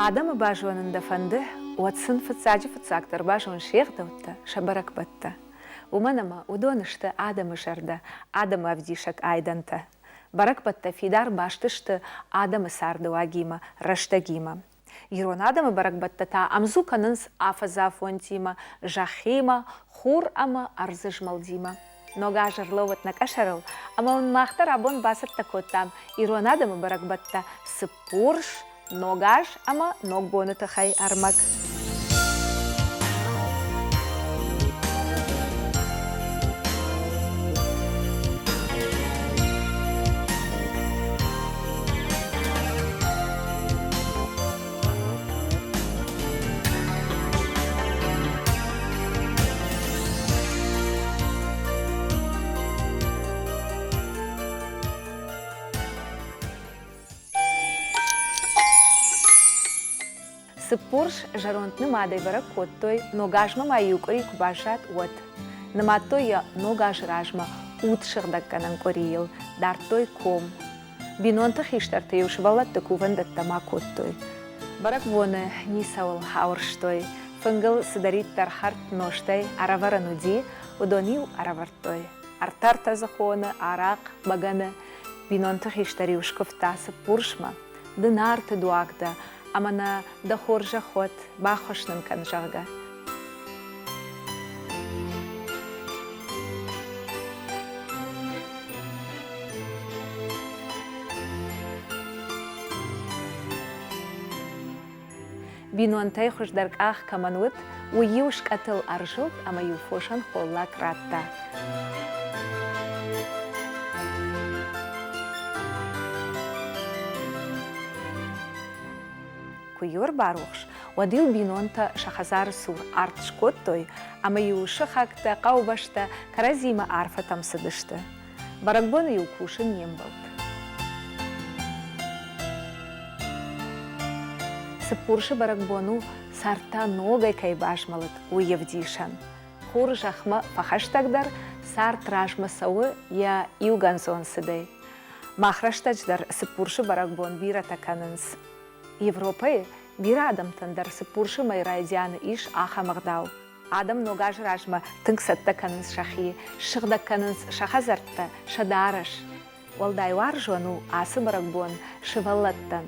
Adamı başvanında fandı, Watson fıtsacı fıtsaktır başvan şeyh davutta, şabarak batta. Umanama udonıştı Adamı şarda, Adamı avdişak aydanta. Barak batta fidar baştıştı Adamı sardı vagima, raştagima. Ирон Adamı barak batta ta amzukanınız afaza fontima, jahima, hur ama arzıj maldima. Нога жарловат на кашарал, ама он махтар абон басат такотам. Ирон Adamı barak batta sıpurş, nogaj ama nogbonu tıhay armak. Сыпурш жаронт нымадай бара коттой, ногажма маюкори кубашат от. Ныматтой я ногаж ражма утшырдакканан кориил, дартой ком. Бинонты хиштарты юшвалатты кувандаттама коттой. Барак воны нисавал хаурштой, фынгыл сыдарит тархарт ноштай, араварануди, удонил аравартой. Артарта захоны, арак, баганы, бинонты хиштари ушковта сыпуршма, дынарты дуагда, Амана да хоржа ход бахошнын канжага. Бинуантай хождарках каманут, уюш катыл аржут, ама юфошан холла кратта. Куйор барухш, вадил бинонта шахазар сур артшкоттой, ама юша хакта каубашта каразима арфа там сыдышты. Баракбоны юкушын нембалт. Сыпурши баракбону сарта ногай кайбашмалыт уевдишан. Хур жахма фахаштагдар сар тражма сауы я юганзон сыдай. Махраштачдар сыпурши баракбон бира таканынс. Европы bir adamtan dar sıpurşı mayraydiyanı iş axamıqdau. Adam nogaj rajma tınksatda kanınız şahi, şıqda kanınız şahazartta, şadaraş. Valday var jonu ası barakbon şıvallattan.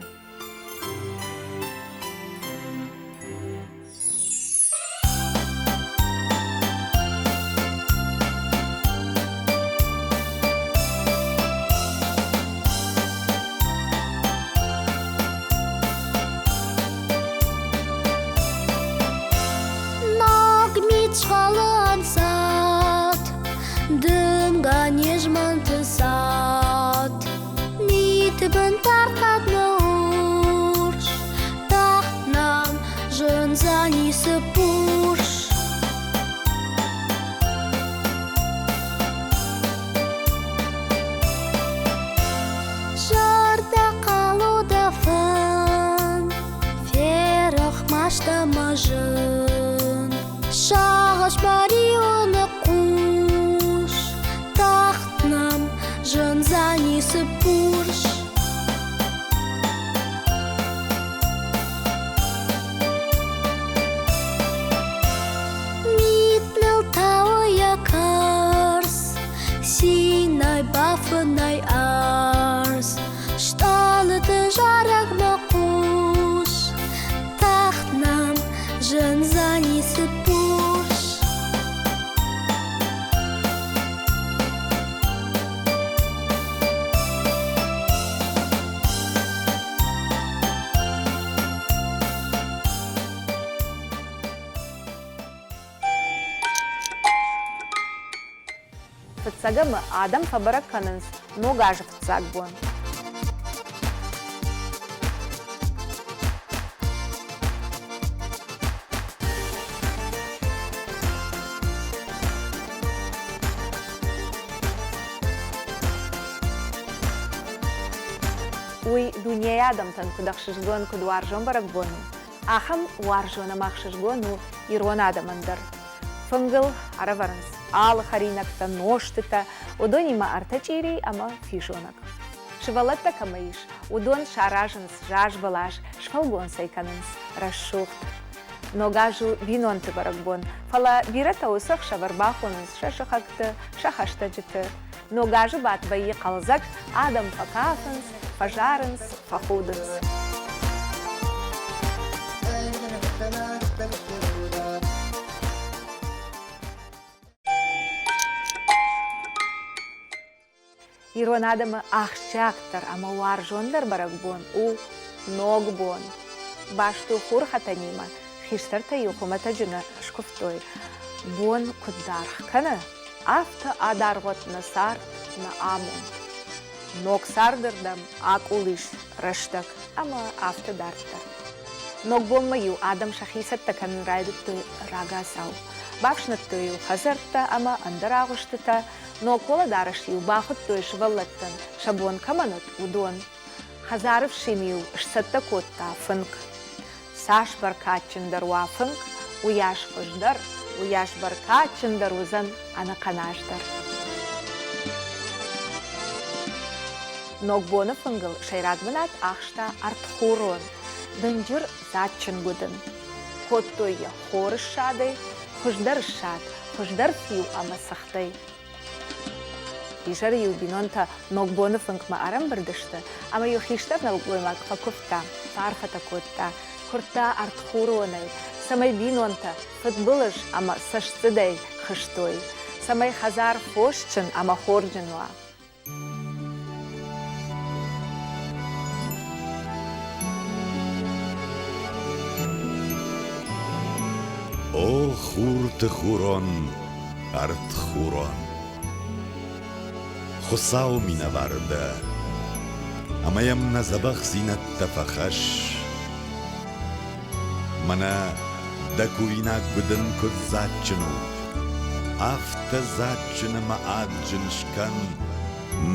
Фыцагамы адам фабарак канынс, ногаж фыцаг бон. Уй дуния адамтан кудахшишгон кудваржон барак бону. Ахам варжона махшишгону ирон адамандар. Фынгыл араваранс. Ал харинакта, ноштыта, одонима артачири, ама фишонак. Шывалатта камаиш, удон шаражынс жаж балаш, шфалгон сайканынс, расшухт. Ногажу бинонты барагбон, фала бирата усах шаварбахонынс, шашахакты, шахаштаджыты. Ногажу бат байи қалзак, адам факафынс, фажарынс, фахудынс. Ирон адамы ахшактар, ама уар жондар барагбон, у ногбон. Башту хур хатанима, хиштар таю хумата жина шкуфтой. Бон кударх кана, афта адаргот насар на амон. Ног сардырдам, ак улиш раштак, ама афта дартар. Ног бон маю адам шахисатта кан райдытту рагасау. Бавшнаттую хазарта, ама андарагуштыта, но кола дарашью бахут той шваллаттан, шабон каманат удон. Хазаров шимию шсатта котта фынк. Саш баркачындар уафынк, уяш хождар, уяш баркачындар узан анаканаждар. Ногбона фынгыл шайрадманат ахшта артхурон, дынжыр затчын гудын. Коттойя хорыш шадай, хождар шад, хождар фью амасахтай. Ишар ю бинонта ногбона фынгма арам бардышты, ама ю хиштар налгоймак факуфта, фарфата котта, курта артхуронай, самай бинонта футболыш ама сашцыдай хыштой, самай хазар фошчын ама хорджынуа. О хурты хурон, артхурон. خصاو مينا وارده اما يمنا زبخ زينت تفخش منا دكويناك بدن كد زاتشنو افت زاتشن ما آدجنشكن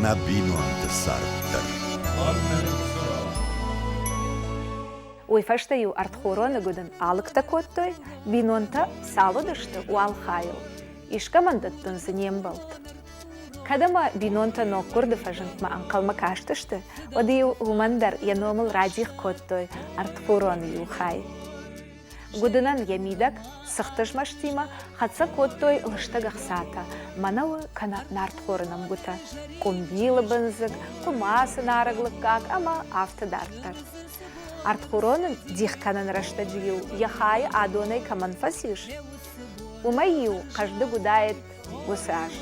نبينو انت سارتر Уйфаштаю артхурона гудын алыкта коттой, бинонта салудышты уалхайыл. Ишкамандаттын зынем балт. Кадама бинонта ноккурды фажынтма анкалма каштышты, одию гумандар яномыл радих коттой артхурон юхай. Гудынан ямидак, сыхтыжмаштима, хатса коттой лыштагахсата, манауы кана нартхуронам гута. Кумбилы бынзык, кумасы нарыглыккак, ама автодартар. Артхуронын дихканан раштаджию, яхай адонай каман фасиш. Умаю, каждый гудает гусаж.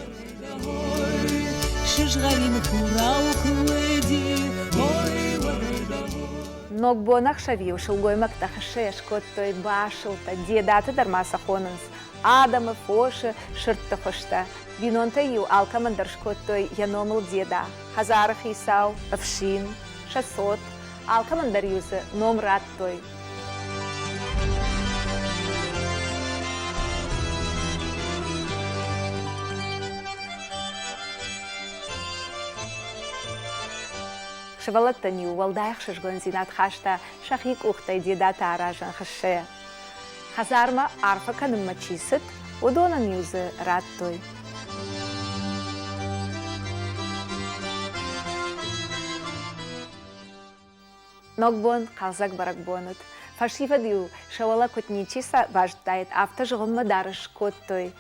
Ногбонах шавил, шелгоймак тахашеш, коттой башылта, дедаты дармаса хонынс, адамы фоши шыртты хошта. Бинонта ю алкамандар шкоттой яномыл деда, хазарах исау, овшин, 600, алкамандар юзы номрат той. Швалатта ню валдайх шишгон зинат хашта шахик ухтай дедата аражан хаше. Хазарма арфа каным мачисыт, удонан юзы рад той. Ногбон қалзак баракбонут. Фашива дю шавала котничиса важдает автожығымы дарыш коттой.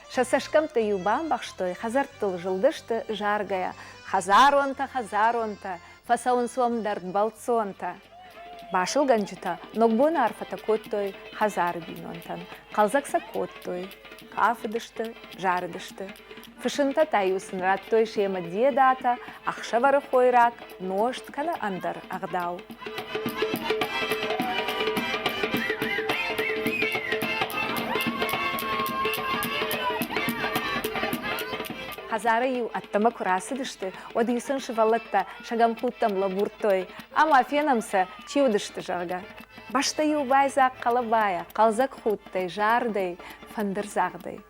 Шасашкамты юбан бақштой, хазарттыл жылдышты жаргая. Хазаронта, фасаун суамдард балцонта. Башыл ганжыта, ногбон арфата коттой, хазар бинонтан. Қалзакса коттой, кафыдышты, жарыдышты. Фышынта таюсын раттой шема дедата, ақшавары хойрак, ношт кана андар ағдау. Хазары ю аттама курасы дышты, одыйсын шывалатта шагам хуттам лабуртой, ама фенамса чиудышты жага. Башта ю байзак қалабая, қалзак хуттай, жардай, фандырзағдай.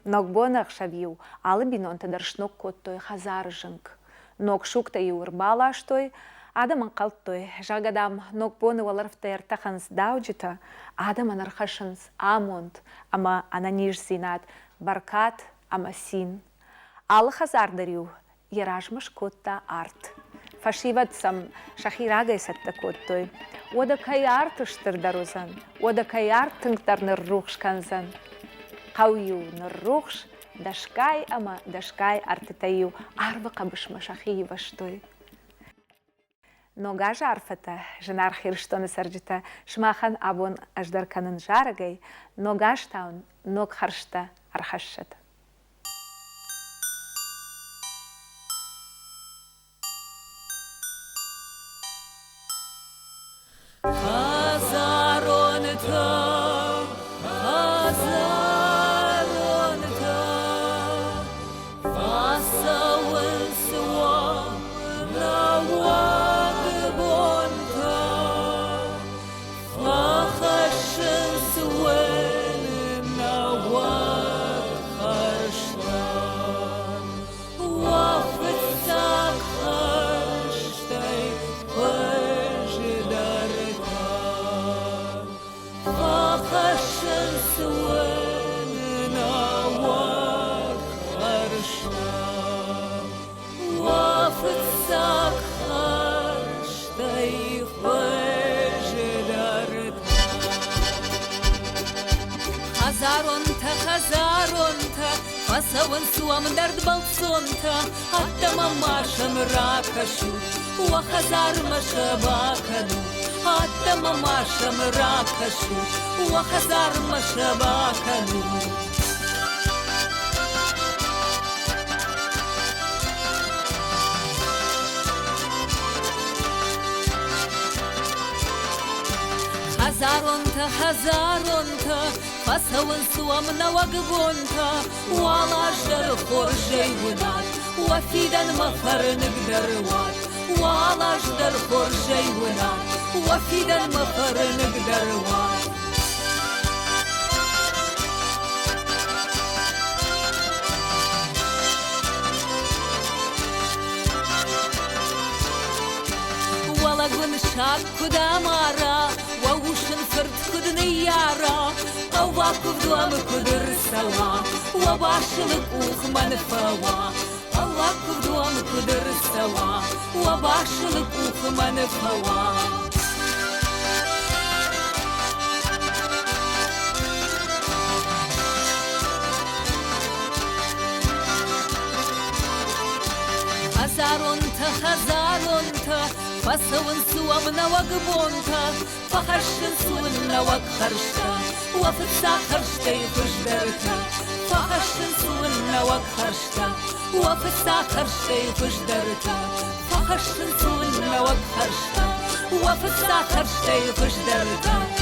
Ногбонах шавью, алы бинонта даршнок коттой хазары жынк. Ног шукта ю ырбалаштой, адаман қалттой, жагадам ногбоны валарфта яртаханс дауджита, адаман архашынс амонт, ама ананиш зинат, баркат, ама син. Алы хазардарю, яражмыш котта арт. فشیوت سم شخیراگی ستکوتوی ودا کیارتشتر دروزن ودا کیارتنگتر نروخش کنزن قویو نروخش دشکای اما دشکای ارتتایو عربقه بش مشخی وشتوی نوگاج عرفته جنار خیرشتون سرجته شماخن ابون اجدر کنن جارگی نوگاج تاون نوگ خرشته ارخشت خزارونتا فسوان سوام درد بلصونتا حتى ماما شمراكشو وخزار مشباكنو حتى ماما شمراكشو وخزار مشباكنو خزارونتا فسوان سوام نوقبونتا والاشدر خورجي ونات وفيدا مفر نقدر وات والاشدر خورجي ونات وفيدا مفر نقدر وات ولا قن شاك كدامارا ووشن فرد كدنيارا واقف دوام كدر سوا وباشلك وخمن فوا واقف دوام كدر سوا وباشلك وخمن فوا خزارونتا فسوان سوامنا وقبونتا فخرشن سونا وقخرشتا وفتسا خرشتا يخشدرتا فخرشن سونا وقخرشتا وفتسا خرشتا يخشدرتا فخرشن سونا وقخرشتا وفتسا خرشتا يخشدرتا